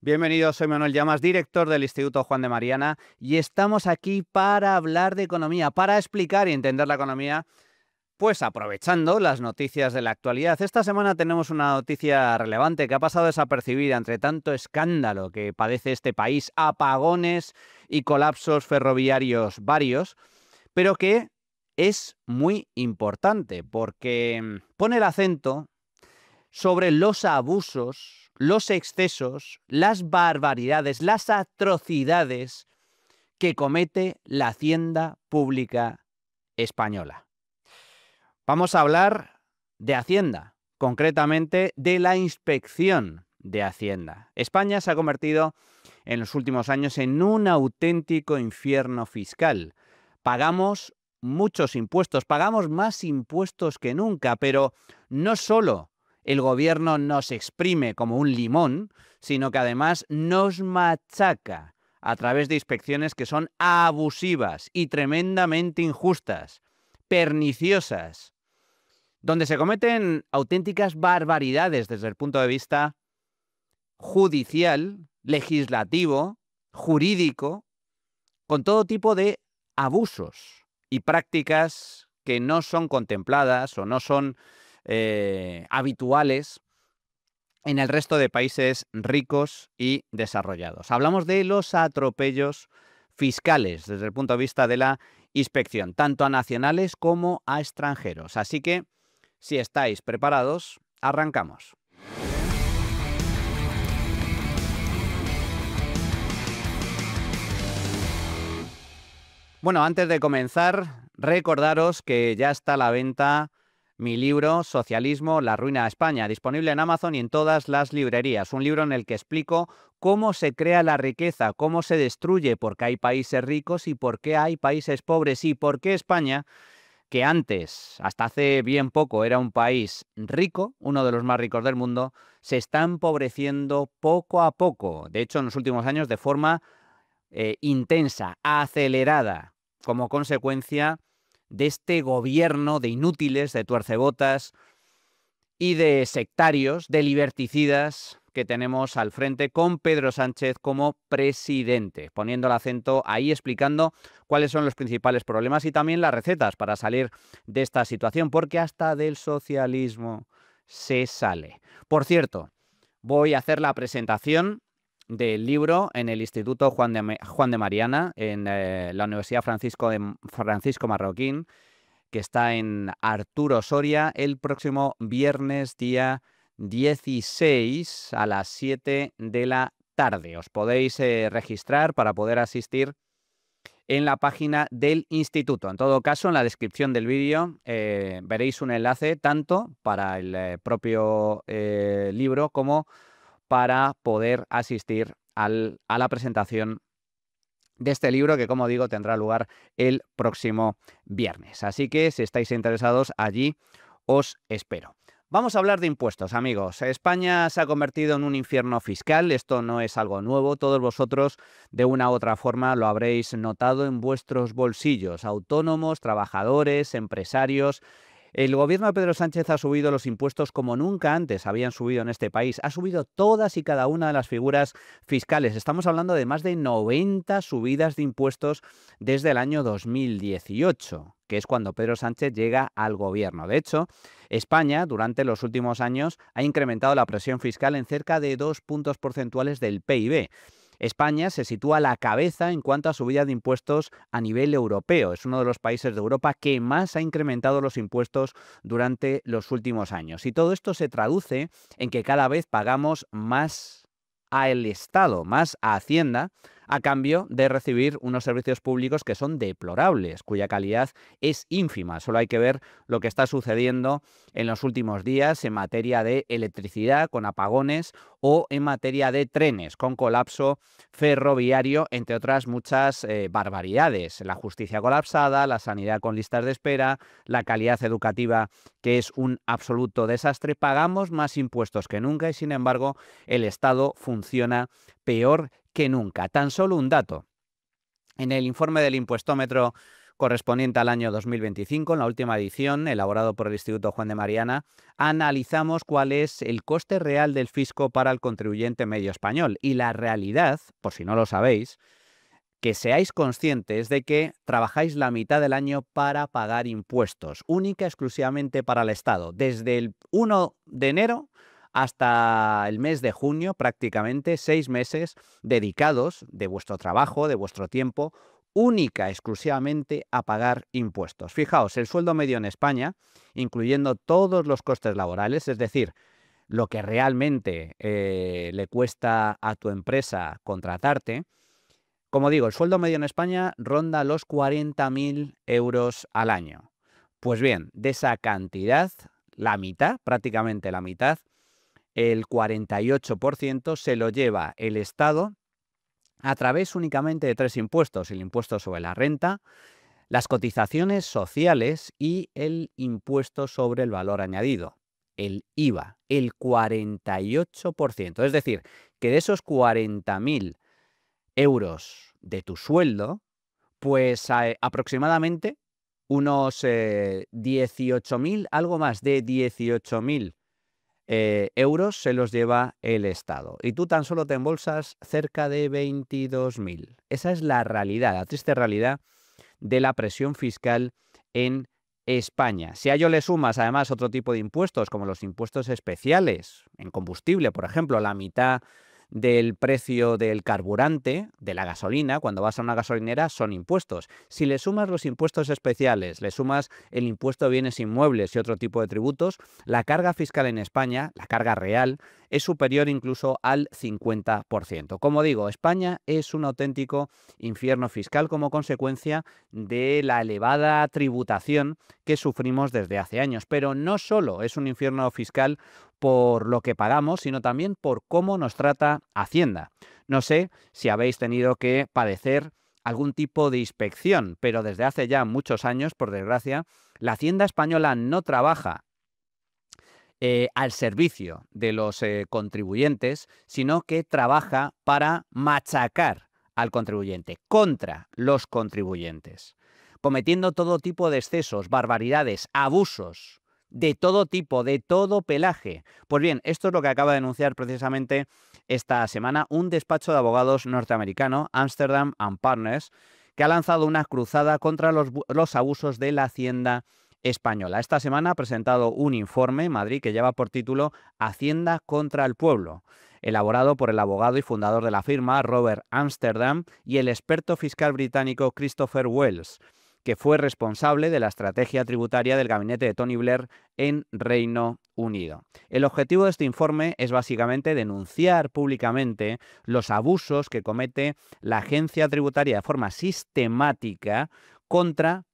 Bienvenido, soy Manuel Llamas, director del Instituto Juan de Mariana, y estamos aquí para hablar de economía, para explicar y entender la economía, pues aprovechando las noticias de la actualidad. Esta semana tenemos una noticia relevante que ha pasado desapercibida entre tanto escándalo que padece este país, apagones y colapsos ferroviarios varios, pero que es muy importante porque pone el acento sobre los abusos, los excesos, las barbaridades, las atrocidades que comete la hacienda pública española. Vamos a hablar de Hacienda, concretamente de la Inspección de Hacienda. España se ha convertido en los últimos años en un auténtico infierno fiscal. Pagamos muchos impuestos, pagamos más impuestos que nunca, pero no solo el gobierno nos exprime como un limón, sino que además nos machaca a través de inspecciones que son abusivas y tremendamente injustas, perniciosas, donde se cometen auténticas barbaridades desde el punto de vista judicial, legislativo, jurídico, con todo tipo de abusos y prácticas que no son contempladas o no son habituales en el resto de países ricos y desarrollados. Hablamos de los atropellos fiscales desde el punto de vista de la inspección, tanto a nacionales como a extranjeros. Así que, si estáis preparados, arrancamos. Bueno, antes de comenzar, recordaros que ya está a la venta mi libro Socialismo, la ruina de España, disponible en Amazon y en todas las librerías. Un libro en el que explico cómo se crea la riqueza, cómo se destruye, por qué hay países ricos y por qué hay países pobres y por qué España, que antes, hasta hace bien poco, era un país rico, uno de los más ricos del mundo, se está empobreciendo poco a poco. De hecho, en los últimos años de forma intensa, acelerada, como consecuencia de este gobierno de inútiles, de tuercebotas y de sectarios, de liberticidas que tenemos al frente con Pedro Sánchez como presidente, poniendo el acento ahí, explicando cuáles son los principales problemas y también las recetas para salir de esta situación, porque hasta del socialismo se sale. Por cierto, voy a hacer la presentación del libro en el Instituto Juan de Mariana, en la Universidad Francisco Marroquín, que está en Arturo Soria, el próximo viernes día 16 a las 7 de la tarde. Os podéis registrar para poder asistir en la página del instituto. En todo caso, en la descripción del vídeo veréis un enlace tanto para el propio libro como para poder asistir a la presentación de este libro que, como digo, tendrá lugar el próximo viernes. Así que si estáis interesados, allí os espero. Vamos a hablar de impuestos, amigos. España se ha convertido en un infierno fiscal. Esto no es algo nuevo. Todos vosotros, de una u otra forma, lo habréis notado en vuestros bolsillos. Autónomos, trabajadores, empresarios. El gobierno de Pedro Sánchez ha subido los impuestos como nunca antes habían subido en este país. Ha subido todas y cada una de las figuras fiscales. Estamos hablando de más de 90 subidas de impuestos desde el año 2018, que es cuando Pedro Sánchez llega al gobierno. De hecho, España, durante los últimos años, ha incrementado la presión fiscal en cerca de 2 puntos porcentuales del PIB. España se sitúa a la cabeza en cuanto a subida de impuestos a nivel europeo. Es uno de los países de Europa que más ha incrementado los impuestos durante los últimos años. Y todo esto se traduce en que cada vez pagamos más al Estado, más a Hacienda, a cambio de recibir unos servicios públicos que son deplorables, cuya calidad es ínfima. Solo hay que ver lo que está sucediendo en los últimos días en materia de electricidad, con apagones, o en materia de trenes, con colapso ferroviario, entre otras muchas barbaridades. La justicia colapsada, la sanidad con listas de espera, la calidad educativa, que es un absoluto desastre. Pagamos más impuestos que nunca y, sin embargo, el Estado funciona peor que nunca. Tan solo un dato. En el informe del impuestómetro correspondiente al año 2025, en la última edición, elaborado por el Instituto Juan de Mariana, analizamos cuál es el coste real del fisco para el contribuyente medio español. Y la realidad, por si no lo sabéis, que seáis conscientes de que trabajáis la mitad del año para pagar impuestos, única y exclusivamente para el Estado. Desde el 1 de enero hasta el mes de junio, prácticamente 6 meses dedicados de vuestro trabajo, de vuestro tiempo, única y exclusivamente a pagar impuestos. Fijaos, el sueldo medio en España, incluyendo todos los costes laborales, es decir, lo que realmente le cuesta a tu empresa contratarte, como digo, el sueldo medio en España ronda los 40.000 euros al año. Pues bien, de esa cantidad, la mitad, prácticamente la mitad, el 48% se lo lleva el Estado a través únicamente de 3 impuestos: el impuesto sobre la renta, las cotizaciones sociales y el impuesto sobre el valor añadido, el IVA, el 48%. Es decir, que de esos 40.000 euros de tu sueldo, pues aproximadamente unos 18.000, algo más de 18.000 euros se los lleva el Estado. Y tú tan solo te embolsas cerca de 22.000. Esa es la realidad, la triste realidad de la presión fiscal en España. Si a ello le sumas además otro tipo de impuestos, como los impuestos especiales en combustible, por ejemplo, la mitad del precio del carburante, de la gasolina, cuando vas a una gasolinera, son impuestos. Si le sumas los impuestos especiales, le sumas el impuesto de bienes inmuebles y otro tipo de tributos, la carga fiscal en España, la carga real, es superior incluso al 50%. Como digo, España es un auténtico infierno fiscal como consecuencia de la elevada tributación que sufrimos desde hace años. Pero no solo es un infierno fiscal por lo que pagamos, sino también por cómo nos trata Hacienda. No sé si habéis tenido que padecer algún tipo de inspección, pero desde hace ya muchos años, por desgracia, la Hacienda española no trabaja al servicio de los contribuyentes, sino que trabaja para machacar al contribuyente, contra los contribuyentes, cometiendo todo tipo de excesos, barbaridades, abusos de todo tipo, de todo pelaje. Pues bien, esto es lo que acaba de denunciar precisamente esta semana un despacho de abogados norteamericano, Amsterdam and Partners, que ha lanzado una cruzada contra los abusos de la Hacienda española. Esta semana ha presentado un informe en Madrid que lleva por título Hacienda contra el pueblo, elaborado por el abogado y fundador de la firma, Robert Amsterdam, y el experto fiscal británico Christopher Wells, que fue responsable de la estrategia tributaria del gabinete de Tony Blair en Reino Unido. El objetivo de este informe es básicamente denunciar públicamente los abusos que comete la agencia tributaria de forma sistemática contra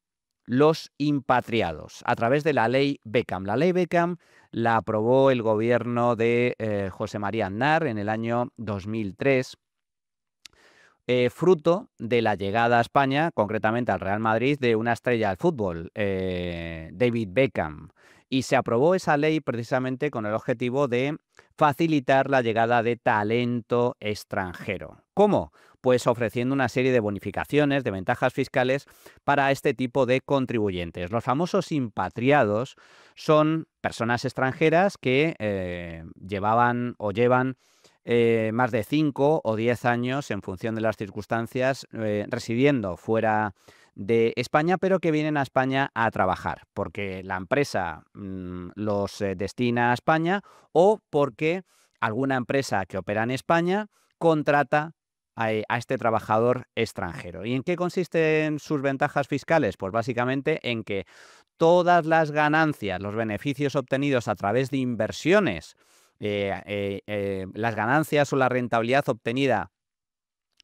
los impatriados a través de la ley Beckham. La ley Beckham la aprobó el gobierno de José María Aznar en el año 2003, fruto de la llegada a España, concretamente al Real Madrid, de una estrella del fútbol, David Beckham. Y se aprobó esa ley precisamente con el objetivo de facilitar la llegada de talento extranjero. ¿Cómo? Pues ofreciendo una serie de bonificaciones, de ventajas fiscales para este tipo de contribuyentes. Los famosos impatriados son personas extranjeras que llevaban o llevan más de 5 o 10 años, en función de las circunstancias, residiendo fuera de España, pero que vienen a España a trabajar, porque la empresa los destina a España o porque alguna empresa que opera en España contrata a este trabajador extranjero. ¿Y en qué consisten sus ventajas fiscales? Pues básicamente en que todas las ganancias, los beneficios obtenidos a través de inversiones, las ganancias o la rentabilidad obtenida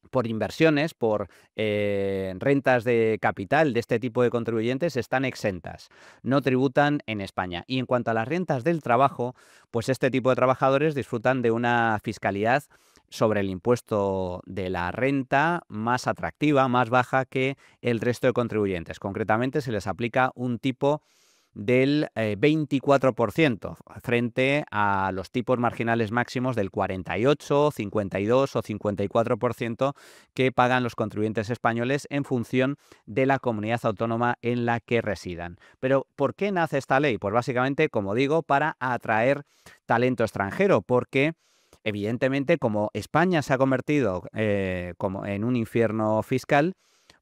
por inversiones, por rentas de capital de este tipo de contribuyentes están exentas, no tributan en España. Y en cuanto a las rentas del trabajo, pues este tipo de trabajadores disfrutan de una fiscalidad sobre el impuesto de la renta más atractiva, más baja que el resto de contribuyentes. Concretamente, se les aplica un tipo del 24%, frente a los tipos marginales máximos del 48, 52 o 54% que pagan los contribuyentes españoles en función de la comunidad autónoma en la que residan. Pero ¿por qué nace esta ley? Pues básicamente, como digo, para atraer talento extranjero, porque evidentemente, como España se ha convertido como en un infierno fiscal,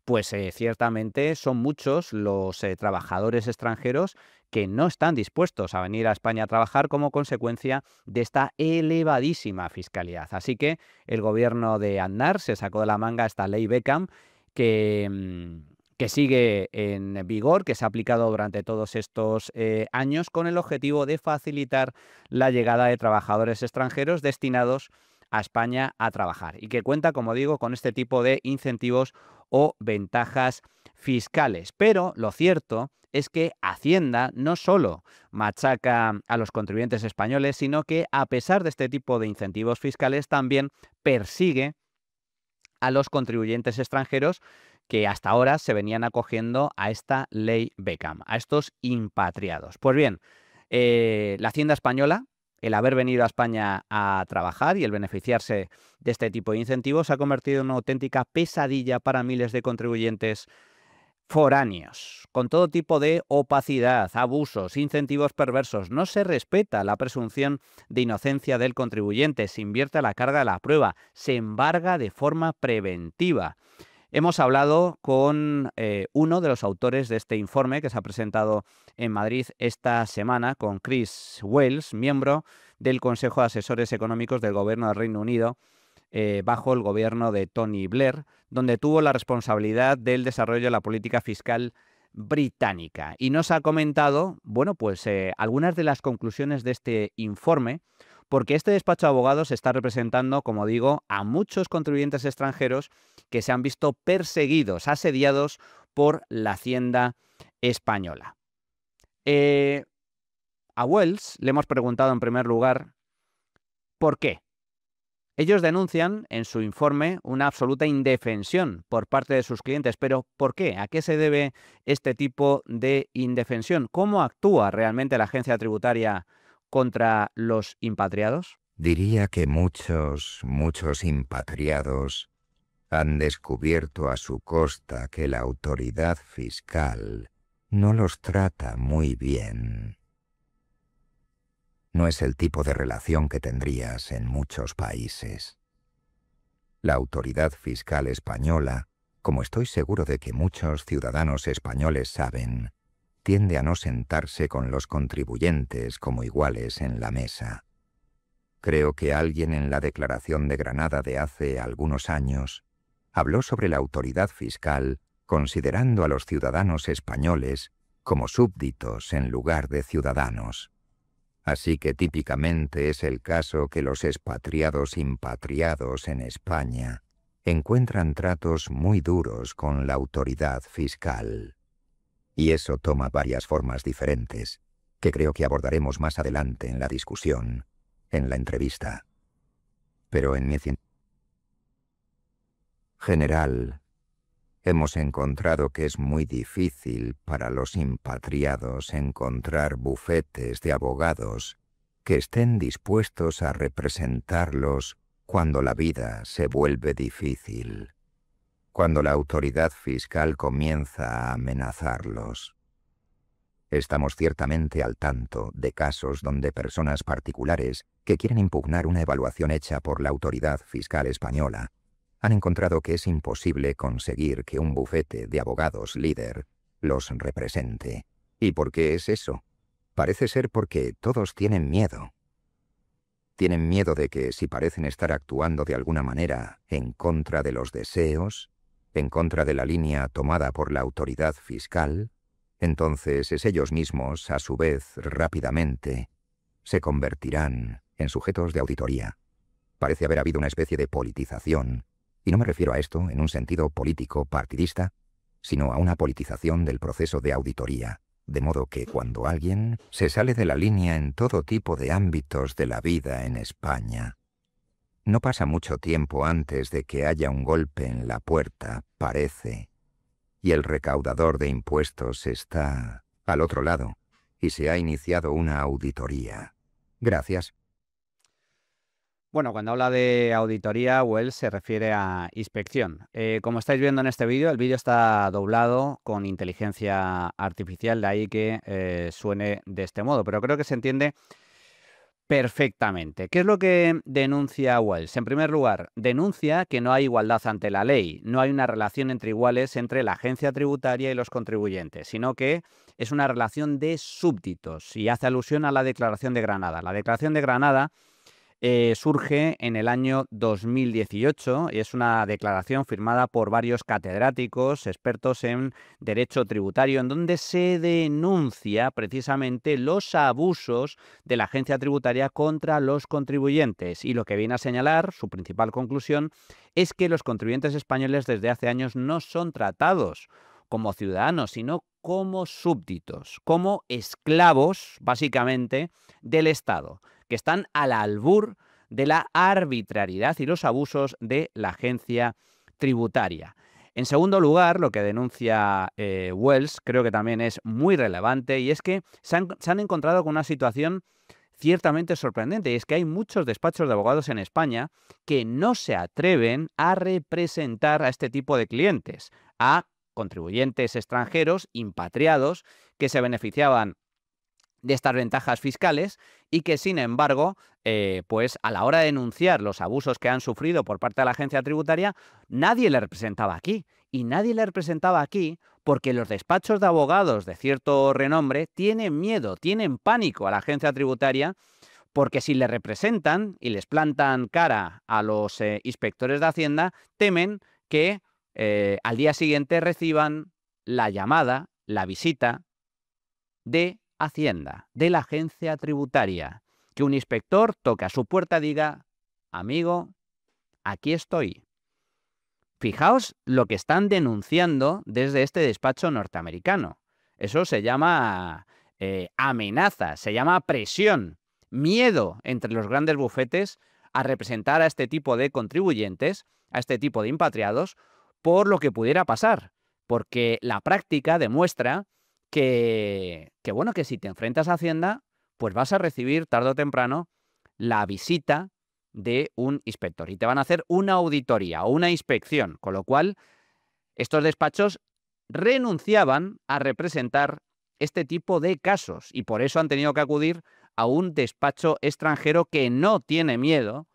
pues ciertamente son muchos los trabajadores extranjeros que no están dispuestos a venir a España a trabajar como consecuencia de esta elevadísima fiscalidad. Así que el gobierno de Aznar se sacó de la manga esta ley Beckham que sigue en vigor, que se ha aplicado durante todos estos años con el objetivo de facilitar la llegada de trabajadores extranjeros destinados a España a trabajar y que cuenta, como digo, con este tipo de incentivos o ventajas fiscales. Pero lo cierto es que Hacienda no solo machaca a los contribuyentes españoles, sino que a pesar de este tipo de incentivos fiscales también persigue a los contribuyentes extranjeros que hasta ahora se venían acogiendo a esta ley Beckham, a estos impatriados. Pues bien, la Hacienda española, el haber venido a España a trabajar y el beneficiarse de este tipo de incentivos se ha convertido en una auténtica pesadilla para miles de contribuyentes foráneos, con todo tipo de opacidad, abusos, incentivos perversos. No se respeta la presunción de inocencia del contribuyente, se invierte la carga de la prueba, se embarga de forma preventiva. Hemos hablado con uno de los autores de este informe que se ha presentado en Madrid esta semana, con Chris Wells, miembro del Consejo de Asesores Económicos del Gobierno del Reino Unido, bajo el gobierno de Tony Blair, donde tuvo la responsabilidad del desarrollo de la política fiscal británica. Y nos ha comentado, bueno, pues algunas de las conclusiones de este informe, porque este despacho de abogados está representando, como digo, a muchos contribuyentes extranjeros que se han visto perseguidos, asediados por la Hacienda española. A Wells le hemos preguntado en primer lugar ¿por qué? Ellos denuncian en su informe una absoluta indefensión por parte de sus clientes. ¿Pero por qué? ¿A qué se debe este tipo de indefensión? ¿Cómo actúa realmente la agencia tributaria contra los impatriados? Diría que muchos impatriados han descubierto a su costa que la autoridad fiscal no los trata muy bien. No es el tipo de relación que tendrías en muchos países. La autoridad fiscal española, como estoy seguro de que muchos ciudadanos españoles saben, tiende a no sentarse con los contribuyentes como iguales en la mesa. Creo que alguien en la Declaración de Granada de hace algunos años habló sobre la autoridad fiscal considerando a los ciudadanos españoles como súbditos en lugar de ciudadanos. Así que típicamente es el caso que los expatriados impatriados en España encuentran tratos muy duros con la autoridad fiscal. Y eso toma varias formas diferentes, que creo que abordaremos más adelante en la discusión, en la entrevista. Pero en mi general, hemos encontrado que es muy difícil para los impatriados encontrar bufetes de abogados que estén dispuestos a representarlos cuando la vida se vuelve difícil, cuando la autoridad fiscal comienza a amenazarlos. Estamos ciertamente al tanto de casos donde personas particulares que quieren impugnar una evaluación hecha por la autoridad fiscal española han encontrado que es imposible conseguir que un bufete de abogados líder los represente. ¿Y por qué es eso? Parece ser porque todos tienen miedo. Tienen miedo de que si parecen estar actuando de alguna manera en contra de los deseos, en contra de la línea tomada por la autoridad fiscal, entonces es ellos mismos, a su vez, rápidamente, se convertirán en sujetos de auditoría. Parece haber habido una especie de politización, y no me refiero a esto en un sentido político partidista, sino a una politización del proceso de auditoría, de modo que cuando alguien se sale de la línea en todo tipo de ámbitos de la vida en España, no pasa mucho tiempo antes de que haya un golpe en la puerta, parece, y el recaudador de impuestos está al otro lado, y se ha iniciado una auditoría. Gracias. Bueno, cuando habla de auditoría, Wells se refiere a inspección. Como estáis viendo en este vídeo, el vídeo está doblado con inteligencia artificial, de ahí que suene de este modo, pero creo que se entiende perfectamente. ¿Qué es lo que denuncia Wells? En primer lugar, denuncia que no hay igualdad ante la ley, no hay una relación entre iguales entre la agencia tributaria y los contribuyentes, sino que es una relación de súbditos y hace alusión a la Declaración de Granada. La Declaración de Granada surge en el año 2018 y es una declaración firmada por varios catedráticos, expertos en derecho tributario, en donde se denuncia precisamente los abusos de la agencia tributaria contra los contribuyentes. Y lo que viene a señalar, su principal conclusión, es que los contribuyentes españoles desde hace años no son tratados como ciudadanos, sino como súbditos, como esclavos, básicamente, del Estado, que están al albur de la arbitrariedad y los abusos de la agencia tributaria. En segundo lugar, lo que denuncia Wells, creo que también es muy relevante, y es que se han encontrado con una situación ciertamente sorprendente, y es que hay muchos despachos de abogados en España que no se atreven a representar a este tipo de clientes, a contribuyentes extranjeros impatriados que se beneficiaban de estas ventajas fiscales y que, sin embargo, pues a la hora de denunciar los abusos que han sufrido por parte de la agencia tributaria, nadie le representaba aquí. Y nadie le representaba aquí porque los despachos de abogados de cierto renombre tienen miedo, tienen pánico a la agencia tributaria, porque si le representan y les plantan cara a los inspectores de Hacienda, temen que al día siguiente reciban la llamada, la visita de Hacienda, de la agencia tributaria, que un inspector toque a su puerta y diga: amigo, aquí estoy. Fijaos lo que están denunciando desde este despacho norteamericano. Eso se llama amenaza, se llama presión, miedo entre los grandes bufetes a representar a este tipo de contribuyentes, a este tipo de impatriados, por lo que pudiera pasar. Porque la práctica demuestra bueno, que si te enfrentas a Hacienda, pues vas a recibir tarde o temprano la visita de un inspector y te van a hacer una auditoría o una inspección, con lo cual estos despachos renunciaban a representar este tipo de casos y por eso han tenido que acudir a un despacho extranjero que no tiene miedo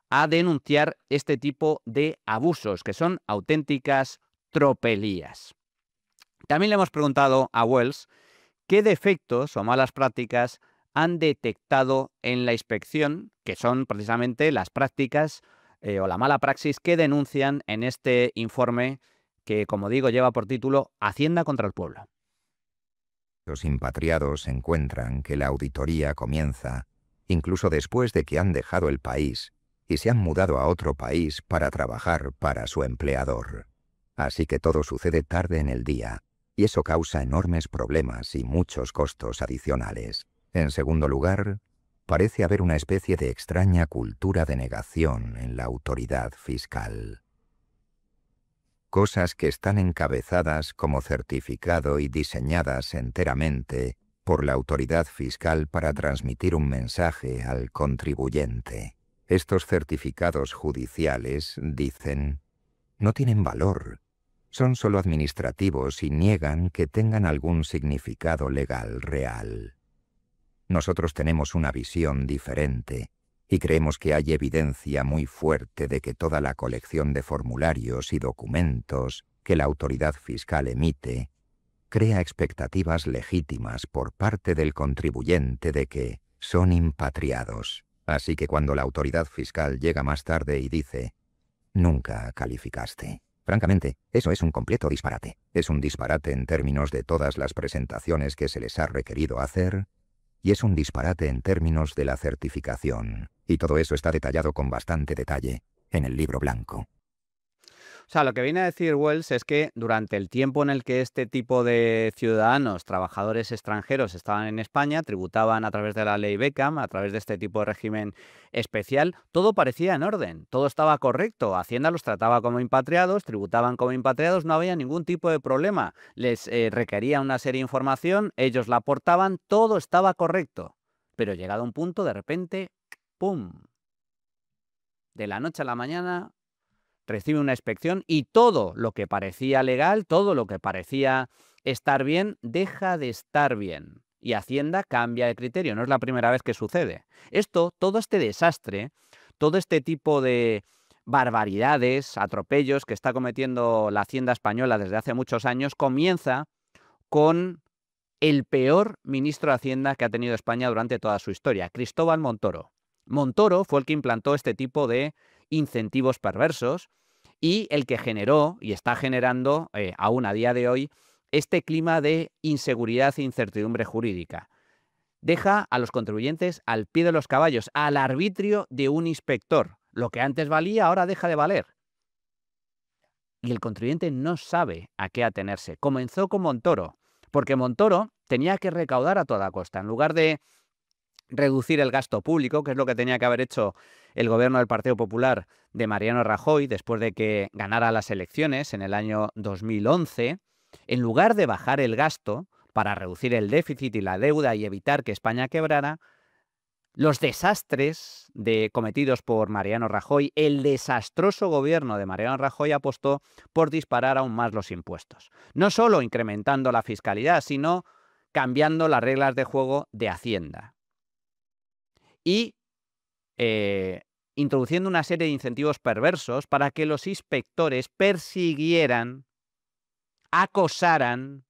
a denunciar este tipo de abusos, que son auténticas tropelías. También le hemos preguntado a Wells qué defectos o malas prácticas han detectado en la inspección, que son precisamente las prácticas o la mala praxis que denuncian en este informe que, como digo, lleva por título Hacienda contra el pueblo. Los impatriados encuentran que la auditoría comienza incluso después de que han dejado el país y se han mudado a otro país para trabajar para su empleador. Así que todo sucede tarde en el día, y eso causa enormes problemas y muchos costos adicionales. En segundo lugar, parece haber una especie de extraña cultura de negación en la autoridad fiscal. Cosas que están encabezadas como certificado y diseñadas enteramente por la autoridad fiscal para transmitir un mensaje al contribuyente. Estos certificados judiciales, dicen, no tienen valor. Son solo administrativos y niegan que tengan algún significado legal real. Nosotros tenemos una visión diferente y creemos que hay evidencia muy fuerte de que toda la colección de formularios y documentos que la autoridad fiscal emite crea expectativas legítimas por parte del contribuyente de que son impatriados. Así que cuando la autoridad fiscal llega más tarde y dice, nunca calificaste. Francamente, eso es un completo disparate. Es un disparate en términos de todas las presentaciones que se les ha requerido hacer, y es un disparate en términos de la certificación. Y todo eso está detallado con bastante detalle en el libro blanco. O sea, lo que viene a decir Wells es que durante el tiempo en el que este tipo de ciudadanos, trabajadores extranjeros, estaban en España, tributaban a través de la ley Beckham, a través de este tipo de régimen especial, todo parecía en orden, todo estaba correcto. Hacienda los trataba como impatriados, tributaban como impatriados, no había ningún tipo de problema. Les requería una serie de información, ellos la aportaban, todo estaba correcto. Pero llegado a un punto, de repente, ¡pum! De la noche a la mañana recibe una inspección y todo lo que parecía legal, todo lo que parecía estar bien, deja de estar bien. Y Hacienda cambia de criterio. No es la primera vez que sucede. Todo este desastre, todo este tipo de barbaridades, atropellos que está cometiendo la Hacienda española desde hace muchos años, comienza con el peor ministro de Hacienda que ha tenido España durante toda su historia, Cristóbal Montoro. Montoro fue el que implantó este tipo de incentivos perversos y el que generó, y está generando aún a día de hoy, este clima de inseguridad e incertidumbre jurídica. Deja a los contribuyentes al pie de los caballos, al arbitrio de un inspector. Lo que antes valía ahora deja de valer. Y el contribuyente no sabe a qué atenerse. Comenzó con Montoro, porque Montoro tenía que recaudar a toda costa. En lugar de reducir el gasto público, que es lo que tenía que haber hecho el gobierno del Partido Popular de Mariano Rajoy después de que ganara las elecciones en el año 2011, en lugar de bajar el gasto para reducir el déficit y la deuda y evitar que España quebrara, los desastres cometidos por Mariano Rajoy, el desastroso gobierno de Mariano Rajoy apostó por disparar aún más los impuestos. No solo incrementando la fiscalidad, sino cambiando las reglas de juego de Hacienda. Y introduciendo una serie de incentivos perversos para que los inspectores persiguieran, acosaran,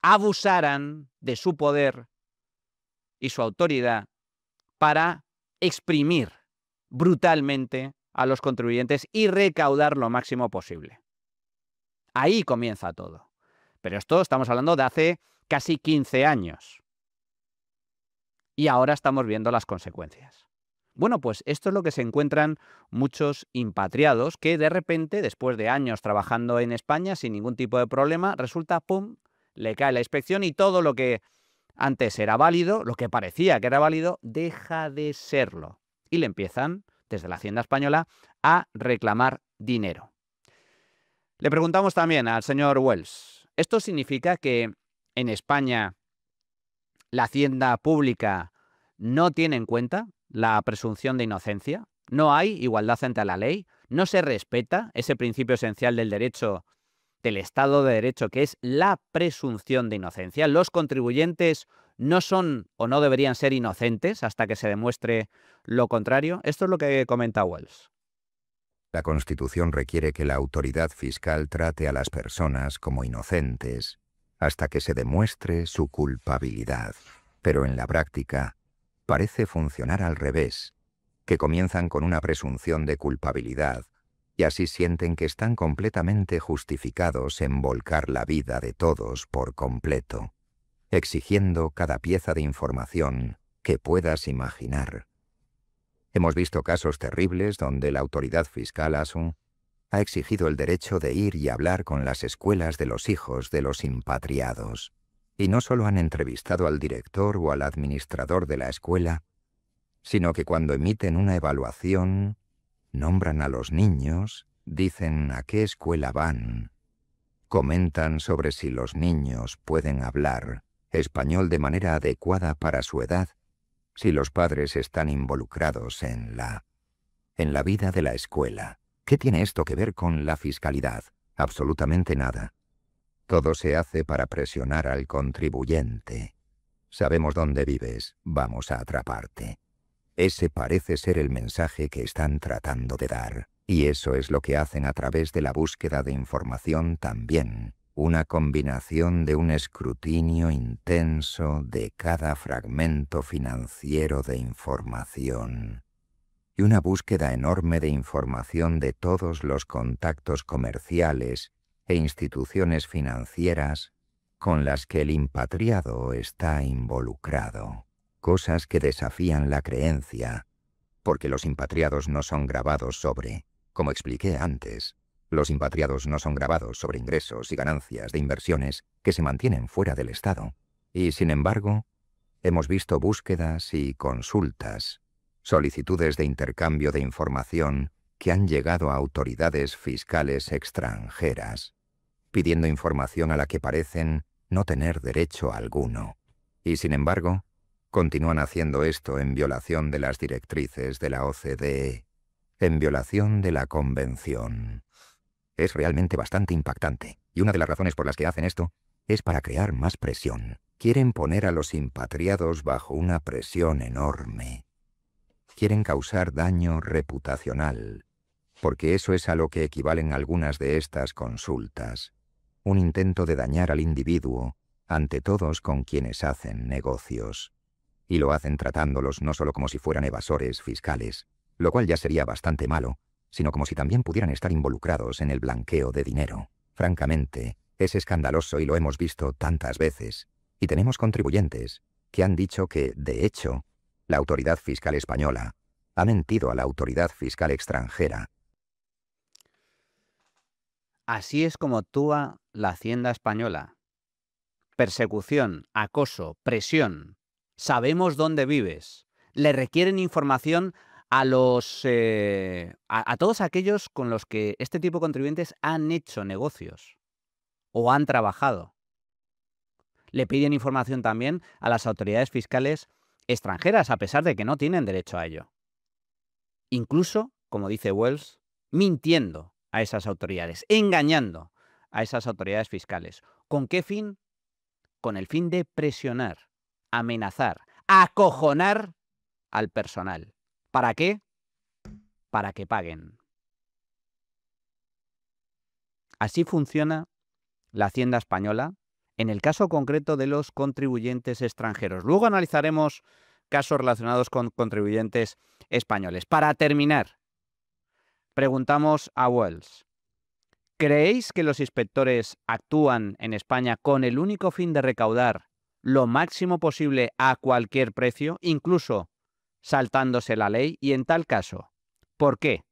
abusaran de su poder y su autoridad para exprimir brutalmente a los contribuyentes y recaudar lo máximo posible. Ahí comienza todo. Pero esto estamos hablando de hace casi 15 años. Y ahora estamos viendo las consecuencias. Bueno, pues esto es lo que se encuentran muchos impatriados que de repente, después de años trabajando en España sin ningún tipo de problema, resulta, ¡pum!, le cae la inspección y todo lo que antes era válido, lo que parecía que era válido, deja de serlo. Y le empiezan, desde la Hacienda española, a reclamar dinero. Le preguntamos también al señor Wells, ¿esto significa que en España la Hacienda pública no tiene en cuenta la presunción de inocencia? ¿No hay igualdad ante la ley? ¿No se respeta ese principio esencial del derecho, del Estado de Derecho, que es la presunción de inocencia? ¿Los contribuyentes no son o no deberían ser inocentes hasta que se demuestre lo contrario? Esto es lo que comenta Wells. La Constitución requiere que la autoridad fiscal trate a las personas como inocentes hasta que se demuestre su culpabilidad. Pero en la práctica parece funcionar al revés, que comienzan con una presunción de culpabilidad y así sienten que están completamente justificados en volcar la vida de todos por completo, exigiendo cada pieza de información que puedas imaginar. Hemos visto casos terribles donde la autoridad fiscal ha exigido el derecho de ir y hablar con las escuelas de los hijos de los impatriados. Y no solo han entrevistado al director o al administrador de la escuela, sino que cuando emiten una evaluación, nombran a los niños, dicen a qué escuela van, comentan sobre si los niños pueden hablar español de manera adecuada para su edad, si los padres están involucrados en la vida de la escuela. ¿Qué tiene esto que ver con la fiscalidad? Absolutamente nada. Todo se hace para presionar al contribuyente. Sabemos dónde vives, vamos a atraparte. Ese parece ser el mensaje que están tratando de dar. Y eso es lo que hacen a través de la búsqueda de información también. Una combinación de un escrutinio intenso de cada fragmento financiero de información y una búsqueda enorme de información de todos los contactos comerciales e instituciones financieras con las que el impatriado está involucrado. Cosas que desafían la creencia, porque los impatriados no son grabados sobre Como expliqué antes, los impatriados no son gravados sobre ingresos y ganancias de inversiones que se mantienen fuera del Estado. Y, sin embargo, hemos visto búsquedas y consultas, solicitudes de intercambio de información que han llegado a autoridades fiscales extranjeras, pidiendo información a la que parecen no tener derecho alguno. Y, sin embargo, continúan haciendo esto en violación de las directrices de la OCDE, en violación de la Convención. Es realmente bastante impactante, y una de las razones por las que hacen esto es para crear más presión. Quieren poner a los impatriados bajo una presión enorme. Quieren causar daño reputacional, porque eso es a lo que equivalen algunas de estas consultas. Un intento de dañar al individuo ante todos con quienes hacen negocios. Y lo hacen tratándolos no solo como si fueran evasores fiscales, lo cual ya sería bastante malo, sino como si también pudieran estar involucrados en el blanqueo de dinero. Francamente, es escandaloso y lo hemos visto tantas veces. Y tenemos contribuyentes que han dicho que, de hecho, la autoridad fiscal española ha mentido a la autoridad fiscal extranjera. Así es como actúa la Hacienda española. Persecución, acoso, presión. Sabemos dónde vives. Le requieren información a todos aquellos con los que este tipo de contribuyentes han hecho negocios o han trabajado. Le piden información también a las autoridades fiscales extranjeras, a pesar de que no tienen derecho a ello. Incluso, como dice Wells, mintiendo a esas autoridades, engañando a esas autoridades fiscales. ¿Con qué fin? Con el fin de presionar, amenazar, acojonar al personal. ¿Para qué? Para que paguen. Así funciona la Hacienda española en el caso concreto de los contribuyentes extranjeros. Luego analizaremos casos relacionados con contribuyentes españoles. Para terminar, preguntamos a Wells: ¿creéis que los inspectores actúan en España con el único fin de recaudar lo máximo posible a cualquier precio, incluso saltándose la ley? Y en tal caso, ¿por qué?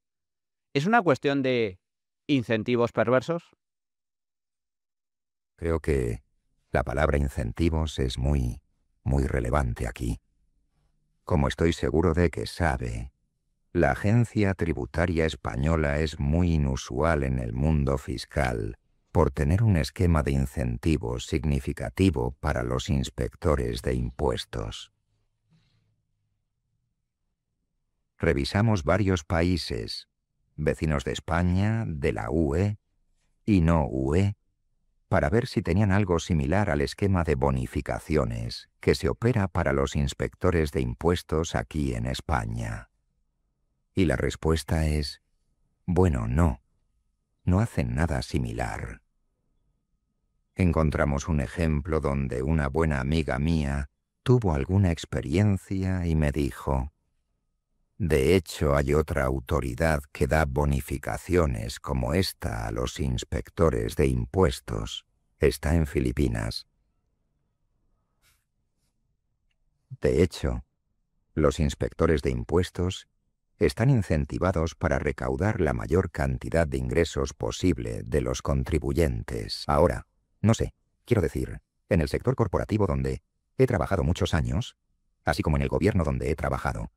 ¿Es una cuestión de incentivos perversos? Creo que la palabra incentivos es muy relevante aquí. Como estoy seguro de que sabe, la agencia tributaria española es muy inusual en el mundo fiscal por tener un esquema de incentivos significativo para los inspectores de impuestos. Revisamos varios países, vecinos de España, de la UE y no UE, para ver si tenían algo similar al esquema de bonificaciones que se opera para los inspectores de impuestos aquí en España. Y la respuesta es, bueno, no hacen nada similar. Encontramos un ejemplo donde una buena amiga mía tuvo alguna experiencia y me dijo: de hecho, hay otra autoridad que da bonificaciones como esta a los inspectores de impuestos. Está en Filipinas. De hecho, los inspectores de impuestos están incentivados para recaudar la mayor cantidad de ingresos posible de los contribuyentes. Ahora, no sé, quiero decir, en el sector corporativo donde he trabajado muchos años, así como en el gobierno donde he trabajado,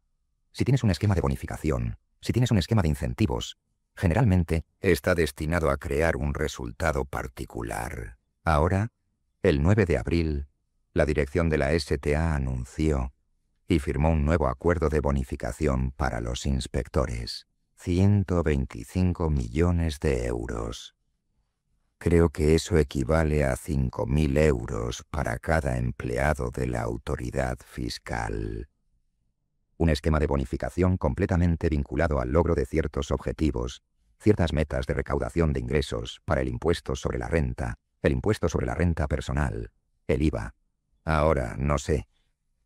si tienes un esquema de bonificación, si tienes un esquema de incentivos, generalmente está destinado a crear un resultado particular. Ahora, el 9 de abril, la dirección de la STA anunció y firmó un nuevo acuerdo de bonificación para los inspectores. 125 millones de euros. Creo que eso equivale a 5.000 euros para cada empleado de la autoridad fiscal. Un esquema de bonificación completamente vinculado al logro de ciertos objetivos, ciertas metas de recaudación de ingresos para el impuesto sobre la renta, el impuesto sobre la renta personal, el IVA. Ahora, no sé,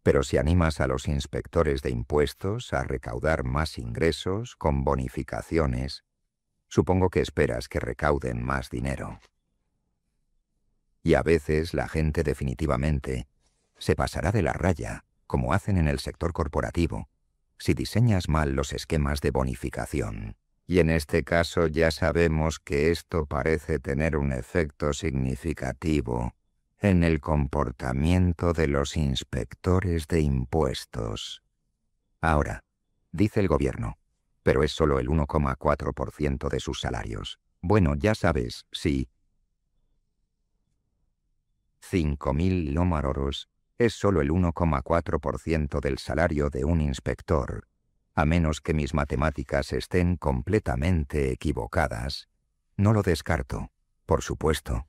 pero si animas a los inspectores de impuestos a recaudar más ingresos con bonificaciones, supongo que esperas que recauden más dinero. Y a veces la gente definitivamente se pasará de la raya, como hacen en el sector corporativo, si diseñas mal los esquemas de bonificación. Y en este caso ya sabemos que esto parece tener un efecto significativo en el comportamiento de los inspectores de impuestos. Ahora, dice el gobierno, pero es solo el 1,4% de sus salarios. Bueno, ya sabes, sí. 5.000 lómaros es solo el 1,4% del salario de un inspector, a menos que mis matemáticas estén completamente equivocadas. No lo descarto, por supuesto.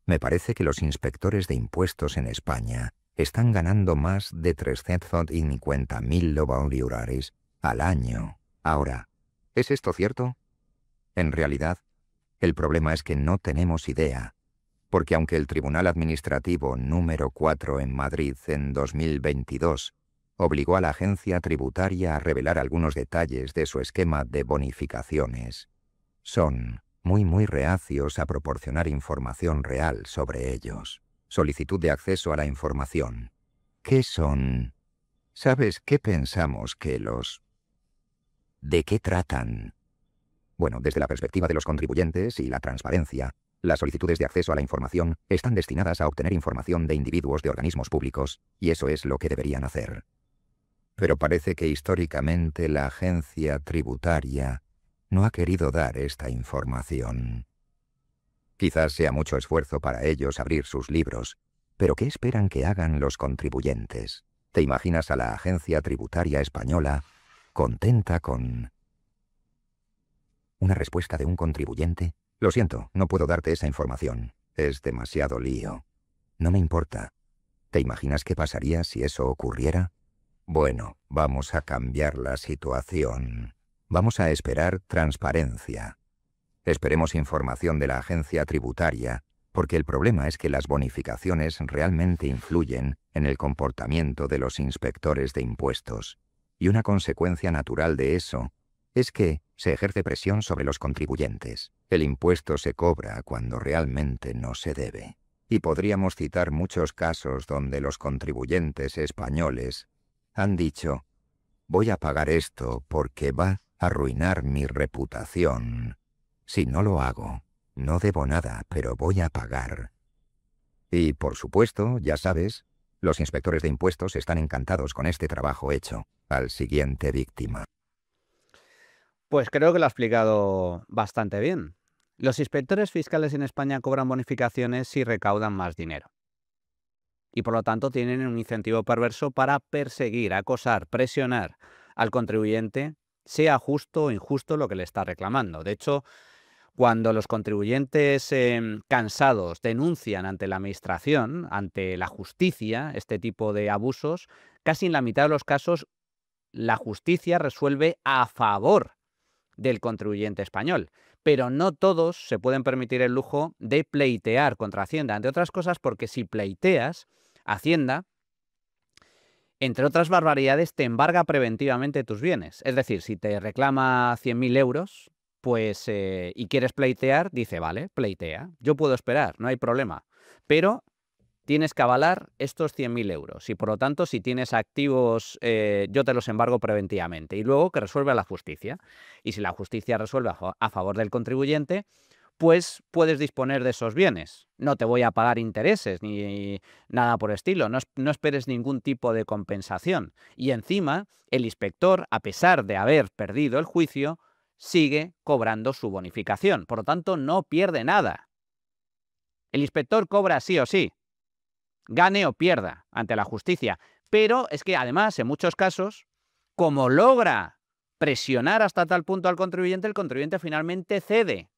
Me parece que los inspectores de impuestos en España están ganando más de 350.000 lómaros al año. Ahora, ¿es esto cierto? En realidad, el problema es que no tenemos idea, porque aunque el Tribunal Administrativo número 4 en Madrid en 2022 obligó a la agencia tributaria a revelar algunos detalles de su esquema de bonificaciones, son muy reacios a proporcionar información real sobre ellos. Solicitud de acceso a la información. ¿Qué son? ¿Sabes qué pensamos que los... ¿De qué tratan? Bueno, desde la perspectiva de los contribuyentes y la transparencia, las solicitudes de acceso a la información están destinadas a obtener información de individuos de organismos públicos, y eso es lo que deberían hacer. Pero parece que históricamente la agencia tributaria no ha querido dar esta información. Quizás sea mucho esfuerzo para ellos abrir sus libros, pero ¿qué esperan que hagan los contribuyentes? ¿Te imaginas a la agencia tributaria española contenta con una respuesta de un contribuyente? Lo siento, no puedo darte esa información. Es demasiado lío. No me importa. ¿Te imaginas qué pasaría si eso ocurriera? Bueno, vamos a cambiar la situación. Vamos a esperar transparencia. Esperemos información de la agencia tributaria, porque el problema es que las bonificaciones realmente influyen en el comportamiento de los inspectores de impuestos. Y una consecuencia natural de eso es que se ejerce presión sobre los contribuyentes. El impuesto se cobra cuando realmente no se debe. Y podríamos citar muchos casos donde los contribuyentes españoles han dicho: voy a pagar esto porque va a arruinar mi reputación. Si no lo hago, no debo nada, pero voy a pagar. Y, por supuesto, ya sabes, los inspectores de impuestos están encantados con este trabajo hecho. Al siguiente víctima. Pues creo que lo ha explicado bastante bien. Los inspectores fiscales en España cobran bonificaciones si recaudan más dinero. Y por lo tanto tienen un incentivo perverso para perseguir, acosar, presionar al contribuyente, sea justo o injusto lo que le está reclamando. De hecho, cuando los contribuyentes cansados denuncian ante la administración, ante la justicia, este tipo de abusos, casi en la mitad de los casos la justicia resuelve a favor del contribuyente español. Pero no todos se pueden permitir el lujo de pleitear contra Hacienda, entre otras cosas porque si pleiteas, Hacienda, entre otras barbaridades, te embarga preventivamente tus bienes. Es decir, si te reclama 100.000 euros, pues, y quieres pleitear, dice, vale, pleitea. Yo puedo esperar, no hay problema. Pero tienes que avalar estos 100.000 euros y, por lo tanto, si tienes activos, yo te los embargo preventivamente y luego que resuelva la justicia. Y si la justicia resuelve a favor del contribuyente, pues puedes disponer de esos bienes. No te voy a pagar intereses ni nada por estilo, no esperes ningún tipo de compensación. Y encima, el inspector, a pesar de haber perdido el juicio, sigue cobrando su bonificación. Por lo tanto, no pierde nada. El inspector cobra sí o sí, gane o pierda ante la justicia. Pero es que además, en muchos casos, como logra presionar hasta tal punto al contribuyente, el contribuyente finalmente cede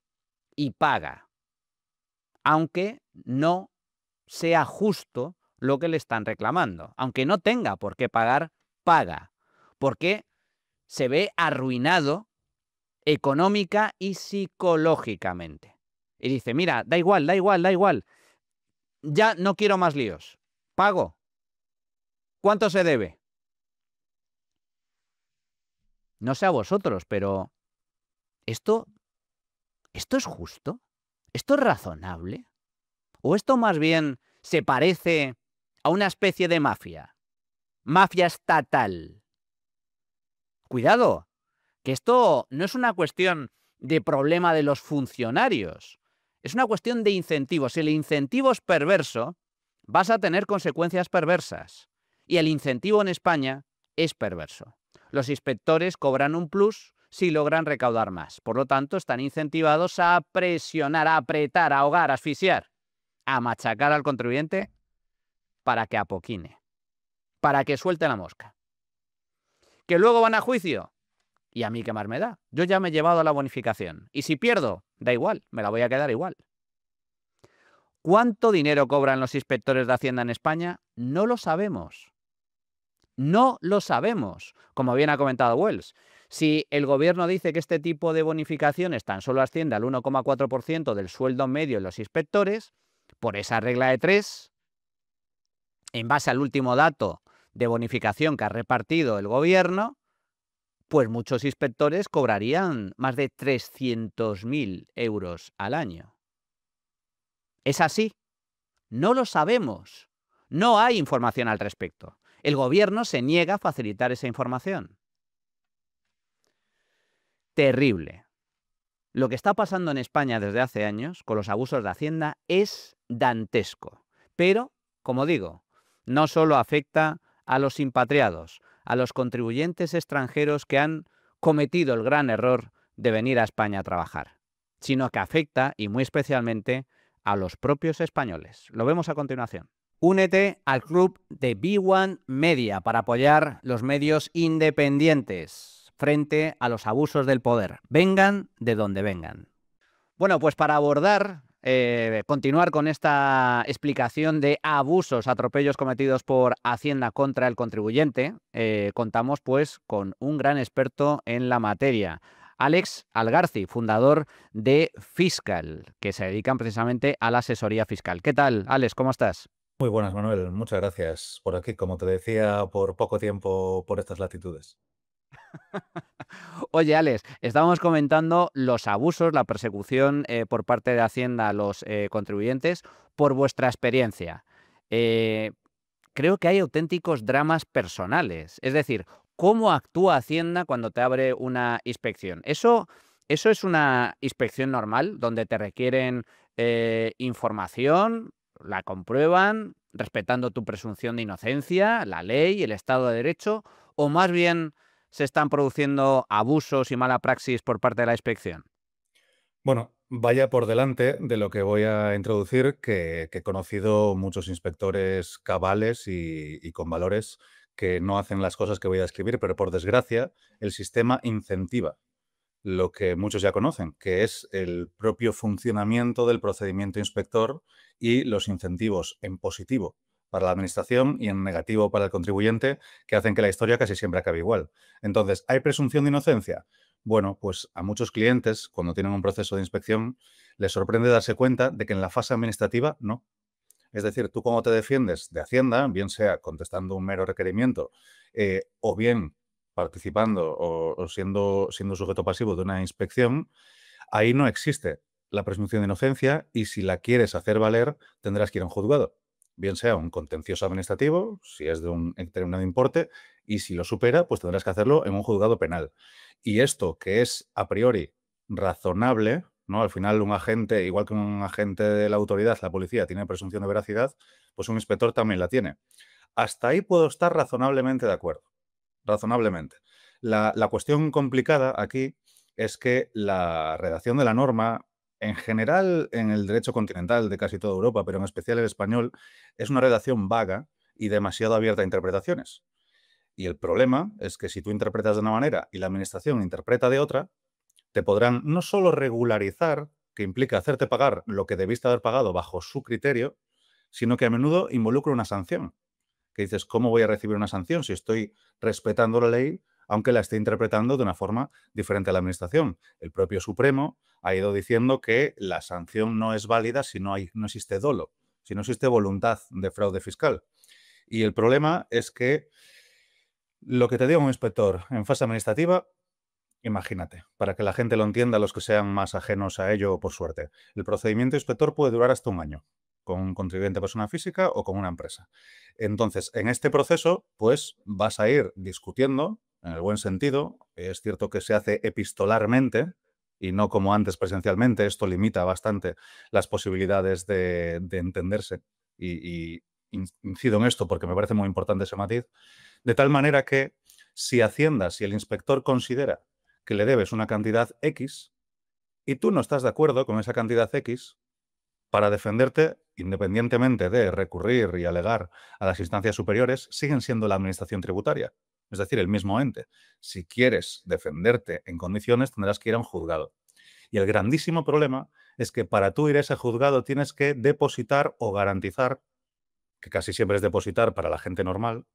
y paga, aunque no sea justo lo que le están reclamando. Aunque no tenga por qué pagar, paga, porque se ve arruinado económica y psicológicamente. Y dice, mira, da igual, ya no quiero más líos, pago. ¿Cuánto se debe? No sé a vosotros, pero ¿esto es justo? ¿Esto es razonable? ¿O esto más bien se parece a una especie de mafia? Mafia estatal. Cuidado, Que esto no es una cuestión de problema de los funcionarios, es una cuestión de incentivo. Si el incentivo es perverso, vas a tener consecuencias perversas. Y el incentivo en España es perverso. Los inspectores cobran un plus si logran recaudar más. Por lo tanto, están incentivados a presionar, a apretar, a ahogar, a asfixiar, a machacar al contribuyente para que apoquine, para que suelte la mosca. ¿Que luego van a juicio? ¿Y a mí qué más me da? Yo ya me he llevado la bonificación. Y si pierdo, da igual, me la voy a quedar igual. ¿Cuánto dinero cobran los inspectores de Hacienda en España? No lo sabemos. No lo sabemos, como bien ha comentado Wells. Si el gobierno dice que este tipo de bonificaciones tan solo asciende al 1,4% del sueldo medio de los inspectores, por esa regla de 3, en base al último dato de bonificación que ha repartido el gobierno, pues muchos inspectores cobrarían más de 300.000 euros al año. ¿Es así? No lo sabemos. No hay información al respecto. El gobierno se niega a facilitar esa información. Terrible. Lo que está pasando en España desde hace años con los abusos de Hacienda es dantesco. Pero, como digo, no solo afecta a los impatriados, a los contribuyentes extranjeros que han cometido el gran error de venir a España a trabajar, sino que afecta, y muy especialmente, a los propios españoles. Lo vemos a continuación. Únete al club de B1 Media para apoyar los medios independientes frente a los abusos del poder, vengan de donde vengan. Bueno, pues para abordar, continuar con esta explicación de abusos, atropellos cometidos por Hacienda contra el contribuyente, contamos pues con un gran experto en la materia, Alex Algarci, fundador de Fiscal, que se dedican precisamente a la asesoría fiscal. ¿Qué tal, Alex? ¿Cómo estás? Muy buenas, Manuel. Muchas gracias por aquí. Como te decía, por poco tiempo por estas latitudes. Oye, Alex, estábamos comentando los abusos, la persecución por parte de Hacienda a los contribuyentes por vuestra experiencia. Eh, Creo que hay auténticos dramas personales. Es decir, ¿cómo actúa Hacienda cuando te abre una inspección? ¿Eso es una inspección normal donde te requieren información, la comprueban, respetando tu presunción de inocencia, la ley, el Estado de Derecho, o más bien se están produciendo abusos y mala praxis por parte de la inspección? Bueno, vaya por delante de lo que voy a introducir, que he conocido muchos inspectores cabales y con valores que no hacen las cosas que voy a describir, pero por desgracia el sistema incentiva lo que muchos ya conocen, que es el propio funcionamiento del procedimiento inspector y los incentivos en positivo para la administración y en negativo para el contribuyente, que hacen que la historia casi siempre acabe igual. Entonces, ¿hay presunción de inocencia? Bueno, pues a muchos clientes, cuando tienen un proceso de inspección, les sorprende darse cuenta de que en la fase administrativa no. Es decir, tú cómo te defiendes de Hacienda, bien sea contestando un mero requerimiento o bien participando o siendo sujeto pasivo de una inspección, ahí no existe la presunción de inocencia y si la quieres hacer valer, tendrás que ir a un juzgado. Bien sea un contencioso administrativo, si es de un determinado importe, y si lo supera, pues tendrás que hacerlo en un juzgado penal. Y esto, que es a priori razonable, ¿no? Al final un agente, igual que un agente de la autoridad, la policía, tiene presunción de veracidad, pues un inspector también la tiene. Hasta ahí puedo estar razonablemente de acuerdo. Razonablemente. La cuestión complicada aquí es que la redacción de la norma, en general en el derecho continental de casi toda Europa, pero en especial el español, es una redacción vaga y demasiado abierta a interpretaciones. Y el problema es que si tú interpretas de una manera y la administración interpreta de otra, te podrán no solo regularizar, que implica hacerte pagar lo que debiste haber pagado bajo su criterio, sino que a menudo involucra una sanción. Que dices, ¿cómo voy a recibir una sanción si estoy respetando la ley, aunque la esté interpretando de una forma diferente a la administración? El propio Supremo ha ido diciendo que la sanción no es válida si no existe dolo, si no existe voluntad de fraude fiscal. Y el problema es que lo que te diga un inspector en fase administrativa, imagínate, para que la gente lo entienda, los que sean más ajenos a ello, por suerte. El procedimiento inspector puede durar hasta un año, con un contribuyente persona física o con una empresa. Entonces, en este proceso, pues vas a ir discutiendo en el buen sentido. Es cierto que se hace epistolarmente y no como antes presencialmente. Esto limita bastante las posibilidades de entenderse y incido en esto porque me parece muy importante ese matiz. De tal manera que si Hacienda, si el inspector considera que le debes una cantidad X y tú no estás de acuerdo con esa cantidad X, para defenderte, independientemente de recurrir y alegar a las instancias superiores, siguen siendo la administración tributaria, es decir, el mismo ente. Si quieres defenderte en condiciones, tendrás que ir a un juzgado. Y el grandísimo problema es que para tú ir a ese juzgado tienes que depositar o garantizar, que casi siempre es depositar para la gente normal,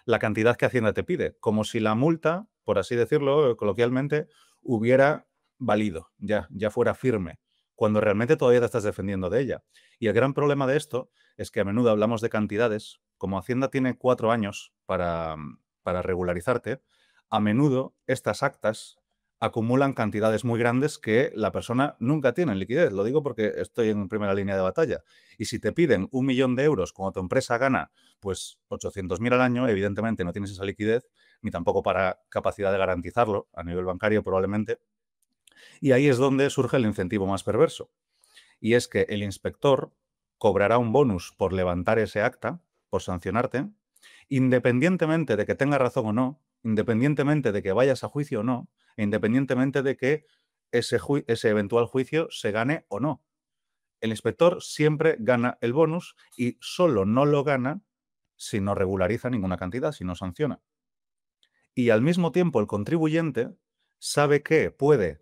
la cantidad que Hacienda te pide, como si la multa, por así decirlo coloquialmente, hubiera valido, ya fuera firme, cuando realmente todavía te estás defendiendo de ella. Y el gran problema de esto es que a menudo hablamos de cantidades, como Hacienda tiene 4 años para regularizarte, a menudo estas actas acumulan cantidades muy grandes que la persona nunca tiene en liquidez. Lo digo porque estoy en primera línea de batalla. Y si te piden 1.000.000 de euros cuando tu empresa gana pues 800.000 al año, evidentemente no tienes esa liquidez, ni tampoco para capacidad de garantizarlo a nivel bancario probablemente. Y ahí es donde surge el incentivo más perverso. Y es que el inspector cobrará un bonus por levantar ese acta, por sancionarte, independientemente de que tenga razón o no, independientemente de que vayas a juicio o no, e independientemente de que ese eventual juicio se gane o no. El inspector siempre gana el bonus y solo no lo gana si no regulariza ninguna cantidad, si no sanciona. Y al mismo tiempo el contribuyente sabe que puede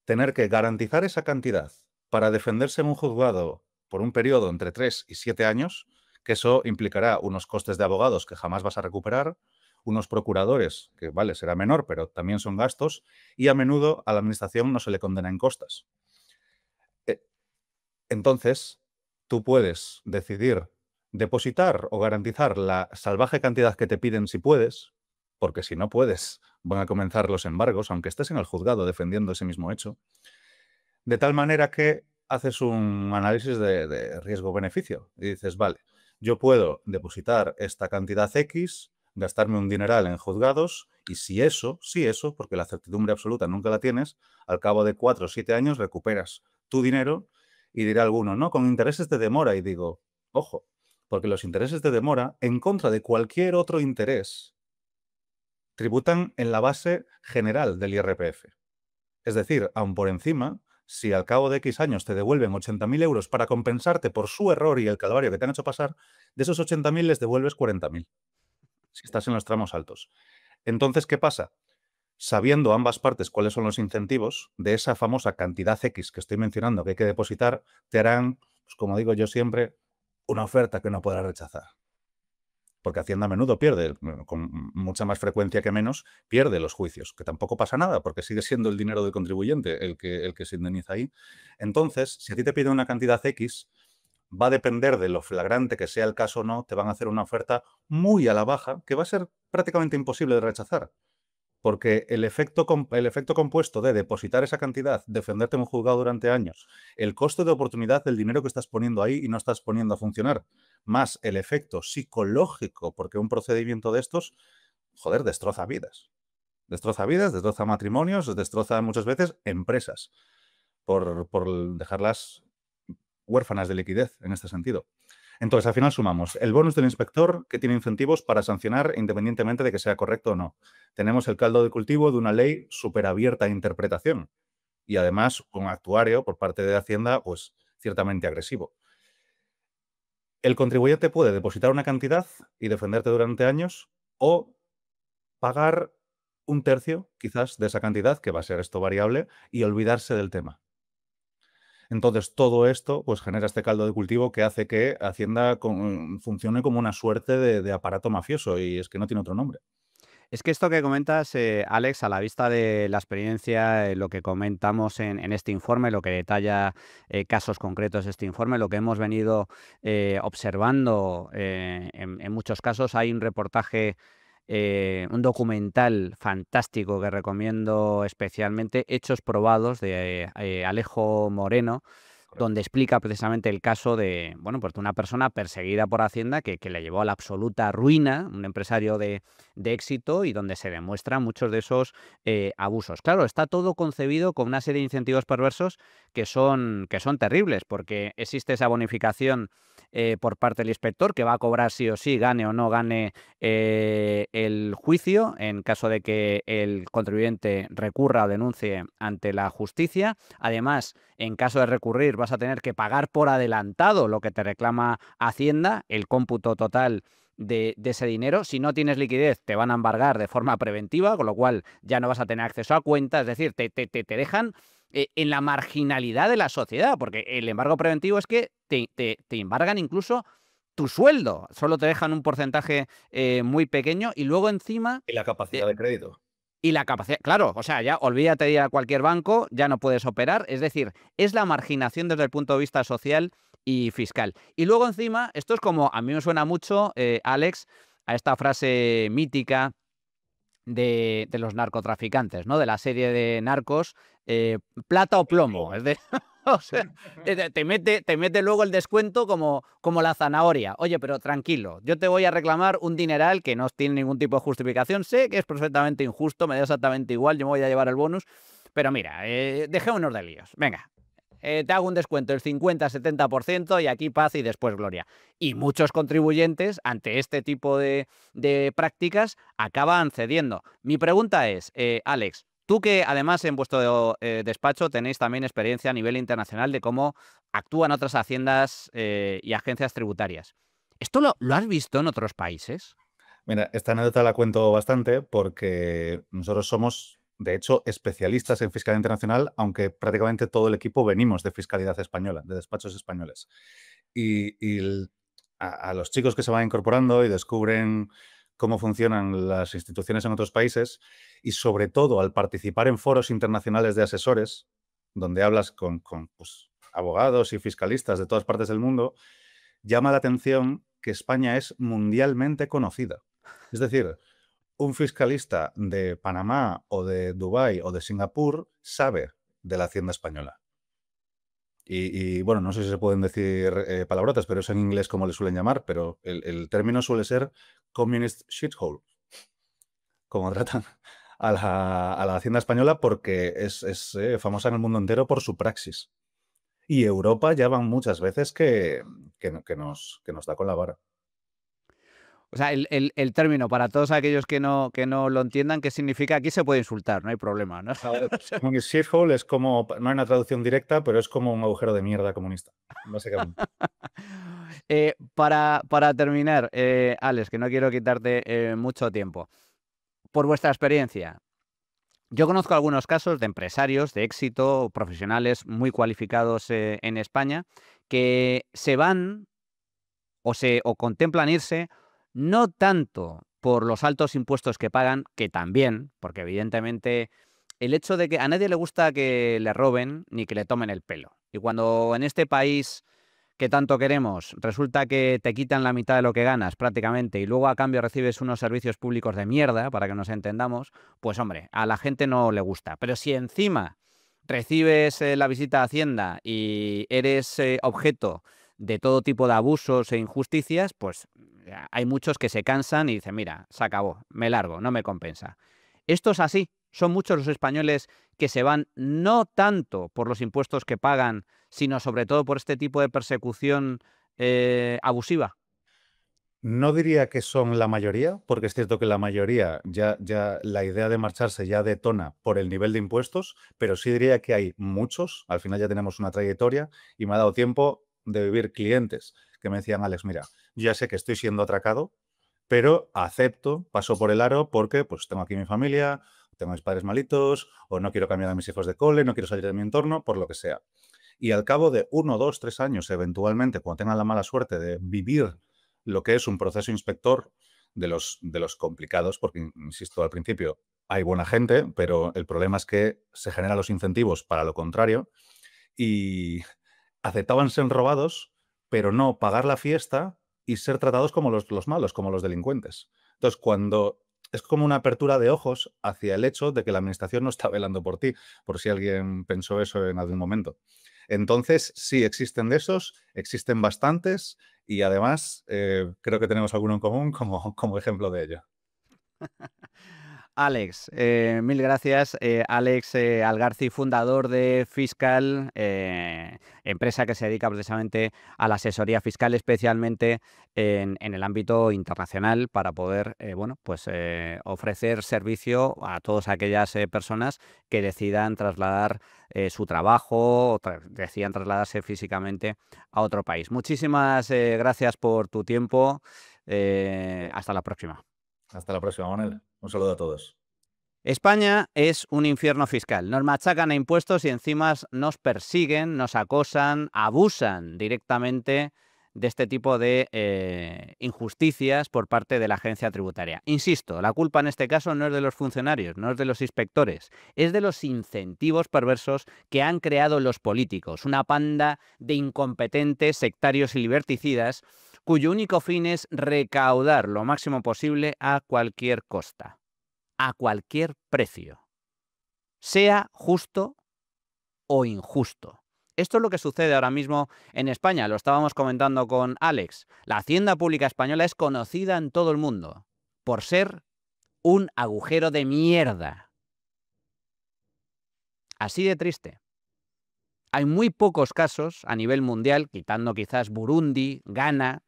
tener que garantizar esa cantidad para defenderse en un juzgado por un periodo entre 3 y 7 años, que eso implicará unos costes de abogados que jamás vas a recuperar, unos procuradores, que vale, será menor, pero también son gastos, y a menudo a la administración no se le condena en costas. Entonces, tú puedes decidir depositar o garantizar la salvaje cantidad que te piden si puedes, porque si no puedes, van a comenzar los embargos, aunque estés en el juzgado defendiendo ese mismo hecho, de tal manera que haces un análisis de riesgo-beneficio y dices, vale, yo puedo depositar esta cantidad X, gastarme un dineral en juzgados y si eso, porque la certidumbre absoluta nunca la tienes, al cabo de 4 o 7 años recuperas tu dinero y dirá alguno, no, con intereses de demora. Y digo, ojo, porque los intereses de demora, en contra de cualquier otro interés, tributan en la base general del IRPF. Es decir, aun por encima, si al cabo de X años te devuelven 80.000 euros para compensarte por su error y el calvario que te han hecho pasar, de esos 80.000 les devuelves 40.000, si estás en los tramos altos. Entonces, ¿qué pasa? Sabiendo ambas partes cuáles son los incentivos de esa famosa cantidad X que estoy mencionando que hay que depositar, te harán, pues como digo yo siempre, una oferta que no podrás rechazar. Porque Hacienda a menudo pierde, con mucha más frecuencia que menos, pierde los juicios, que tampoco pasa nada, porque sigue siendo el dinero del contribuyente el que se indemniza ahí. Entonces, si a ti te piden una cantidad X, va a depender de lo flagrante que sea el caso o no, te van a hacer una oferta muy a la baja, que va a ser prácticamente imposible de rechazar. Porque el efecto compuesto de depositar esa cantidad, defenderte en un juzgado durante años, el coste de oportunidad del dinero que estás poniendo ahí y no estás poniendo a funcionar, más el efecto psicológico, porque un procedimiento de estos, joder, destroza vidas. Destroza vidas, destroza matrimonios, destroza muchas veces empresas, por dejarlas huérfanas de liquidez en este sentido. Entonces, al final sumamos el bonus del inspector, que tiene incentivos para sancionar independientemente de que sea correcto o no. Tenemos el caldo de cultivo de una ley súper abierta a interpretación y además un actuario por parte de Hacienda pues ciertamente agresivo. El contribuyente puede depositar una cantidad y defenderte durante años o pagar un tercio quizás de esa cantidad, que va a ser esto variable, y olvidarse del tema. Entonces, todo esto pues, genera este caldo de cultivo que hace que Hacienda funcione como una suerte de aparato mafioso y es que no tiene otro nombre. Es que esto que comentas, Alex, a la vista de la experiencia, lo que comentamos en este informe, lo que detalla casos concretos de este informe, lo que hemos venido observando en muchos casos, hay un reportaje, un documental fantástico que recomiendo especialmente, Hechos Probados, de Alejo Moreno, correcto. donde explica precisamente el caso de, bueno, pues de una persona perseguida por Hacienda que le llevó a la absoluta ruina, un empresario de éxito, y donde se demuestran muchos de esos abusos. Claro, está todo concebido con una serie de incentivos perversos que son terribles, porque existe esa bonificación por parte del inspector, que va a cobrar sí o sí, gane o no gane el juicio, en caso de que el contribuyente recurra o denuncie ante la justicia. Además, en caso de recurrir, vas a tener que pagar por adelantado lo que te reclama Hacienda, el cómputo total de ese dinero. Si no tienes liquidez, te van a embargar de forma preventiva, con lo cual ya no vas a tener acceso a cuentas. Es decir, te dejan en la marginalidad de la sociedad, porque el embargo preventivo es que te embargan incluso tu sueldo, solo te dejan un porcentaje muy pequeño, y luego encima Y la eh, capacidad de crédito. y la capacidad, claro, o sea, ya olvídate de ir a cualquier banco, ya no puedes operar. Es decir, es la marginación desde el punto de vista social y fiscal. Y luego encima, esto es como, a mí me suena mucho, Alex, a esta frase mítica de los narcotraficantes, ¿no? De la serie de Narcos, plata o plomo. Es de, o sea, te mete luego el descuento como la zanahoria. Oye, pero tranquilo, yo te voy a reclamar un dineral que no tiene ningún tipo de justificación. Sé que es perfectamente injusto, me da exactamente igual, yo me voy a llevar el bonus. Pero mira, dejémonos de líos. Venga, te hago un descuento del 50-70% y aquí paz y después gloria. Y muchos contribuyentes, ante este tipo de prácticas, acaban cediendo. Mi pregunta es, Alex, tú que además en vuestro despacho tenéis también experiencia a nivel internacional de cómo actúan otras haciendas y agencias tributarias. ¿Esto lo has visto en otros países? Mira, esta anécdota la cuento bastante porque nosotros somos, de hecho, especialistas en fiscalidad internacional, aunque prácticamente todo el equipo venimos de fiscalidad española, de despachos españoles. Y a los chicos que se van incorporando y descubren cómo funcionan las instituciones en otros países, y sobre todo al participar en foros internacionales de asesores, donde hablas con pues, abogados y fiscalistas de todas partes del mundo, llama la atención que España es mundialmente conocida. Es decir, un fiscalista de Panamá o de Dubái o de Singapur sabe de la Hacienda española. Bueno, no sé si se pueden decir palabrotas, pero es en inglés como le suelen llamar, pero el término suele ser communist shithole, como tratan a la Hacienda española, porque es famosa en el mundo entero por su praxis. Y Europa ya van muchas veces que nos da con la vara. O sea, el término, para todos aquellos que no lo entiendan, ¿qué significa? Aquí se puede insultar, no hay problema, ¿no? A ver, un shithole es como, no hay una traducción directa, pero es como un agujero de mierda comunista, básicamente. Para terminar, Alex, que no quiero quitarte mucho tiempo. Por vuestra experiencia, yo conozco algunos casos de empresarios de éxito, profesionales muy cualificados en España, que se van o contemplan irse, no tanto por los altos impuestos que pagan, que también, porque evidentemente el hecho de que a nadie le gusta que le roben ni que le tomen el pelo. Y cuando en este país que tanto queremos, resulta que te quitan la mitad de lo que ganas prácticamente, y luego a cambio recibes unos servicios públicos de mierda, para que nos entendamos, pues hombre, a la gente no le gusta. Pero si encima recibes la visita a Hacienda y eres objeto de todo tipo de abusos e injusticias, pues hay muchos que se cansan y dicen, mira, se acabó, me largo, no me compensa. Esto es así. Son muchos los españoles que se van no tanto por los impuestos que pagan, sino sobre todo por este tipo de persecución abusiva. No diría que son la mayoría, porque es cierto que la mayoría ya la idea de marcharse ya detona por el nivel de impuestos, pero sí diría que hay muchos, al final ya tenemos una trayectoria y me ha dado tiempo de vivir clientes que me decían, Alex, mira, ya sé que estoy siendo atracado, pero acepto, paso por el aro porque pues tengo aquí mi familia, tengo a mis padres malitos, o no quiero cambiar a mis hijos de cole, no quiero salir de mi entorno, por lo que sea. Y al cabo de 1, 2, 3 años, eventualmente, cuando tengan la mala suerte de vivir lo que es un proceso inspector de los complicados, porque, insisto, al principio hay buena gente, pero el problema es que se generan los incentivos para lo contrario, y aceptaban ser robados, pero no pagar la fiesta y ser tratados como los malos, como los delincuentes. Entonces, cuando es como una apertura de ojos hacia el hecho de que la administración no está velando por ti, por si alguien pensó eso en algún momento. Entonces, sí, existen de esos, existen bastantes y además creo que tenemos alguno en común como ejemplo de ello. Alex, mil gracias. Alex Algarci, fundador de Fiscal, empresa que se dedica precisamente a la asesoría fiscal, especialmente en el ámbito internacional, para poder bueno, pues, ofrecer servicio a todas aquellas personas que decidan trasladar su trabajo o decidan trasladarse físicamente a otro país. Muchísimas gracias por tu tiempo. Hasta la próxima. Hasta la próxima, Manuel. Un saludo a todos. España es un infierno fiscal. Nos machacan a impuestos y encima nos persiguen, nos acosan, abusan directamente de este tipo de injusticias por parte de la agencia tributaria. Insisto, la culpa en este caso no es de los funcionarios, no es de los inspectores, es de los incentivos perversos que han creado los políticos, una panda de incompetentes, sectarios y liberticidas cuyo único fin es recaudar lo máximo posible a cualquier costa. A cualquier precio, sea justo o injusto. Esto es lo que sucede ahora mismo en España, lo estábamos comentando con Alex. La Hacienda Pública Española es conocida en todo el mundo por ser un agujero de mierda. Así de triste. Hay muy pocos casos a nivel mundial, quitando quizás Burundi, Ghana,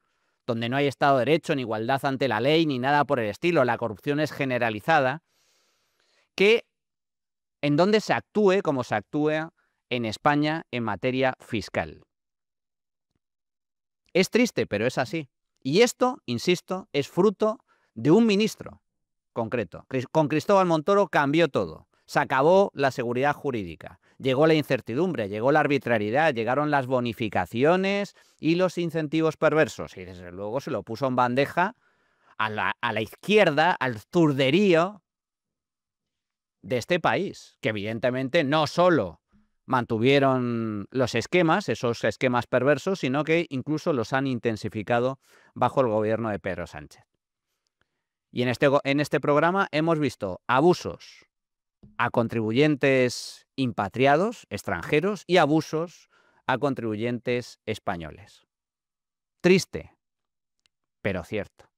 donde no hay Estado de Derecho, ni igualdad ante la ley, ni nada por el estilo. La corrupción es generalizada. Que en donde se actúe como se actúa en España en materia fiscal. Es triste, pero es así. Y esto, insisto, es fruto de un ministro concreto. Con Cristóbal Montoro cambió todo. Se acabó la seguridad jurídica. Llegó la incertidumbre, llegó la arbitrariedad, llegaron las bonificaciones y los incentivos perversos. Y desde luego se lo puso en bandeja a la izquierda, al zurderío de este país, que evidentemente no solo mantuvieron los esquemas, esos esquemas perversos, sino que incluso los han intensificado bajo el gobierno de Pedro Sánchez. Y en este programa hemos visto abusos a contribuyentes impatriados, extranjeros, y abusos a contribuyentes españoles. Triste, pero cierto.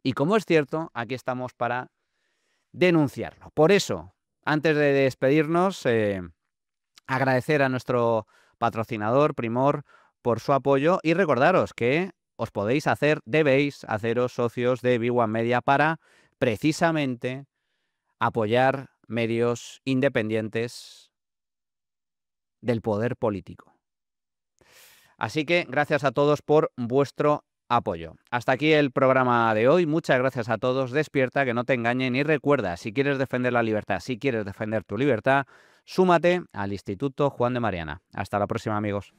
Y como es cierto, aquí estamos para denunciarlo. Por eso, antes de despedirnos, agradecer a nuestro patrocinador Primor por su apoyo y recordaros que debéis haceros socios de Big One Media para precisamente apoyar medios independientes del poder político. Así que gracias a todos por vuestro apoyo. Hasta aquí el programa de hoy. Muchas gracias a todos. Despierta, que no te engañen, y recuerda, si quieres defender la libertad, si quieres defender tu libertad, súmate al Instituto Juan de Mariana. Hasta la próxima, amigos.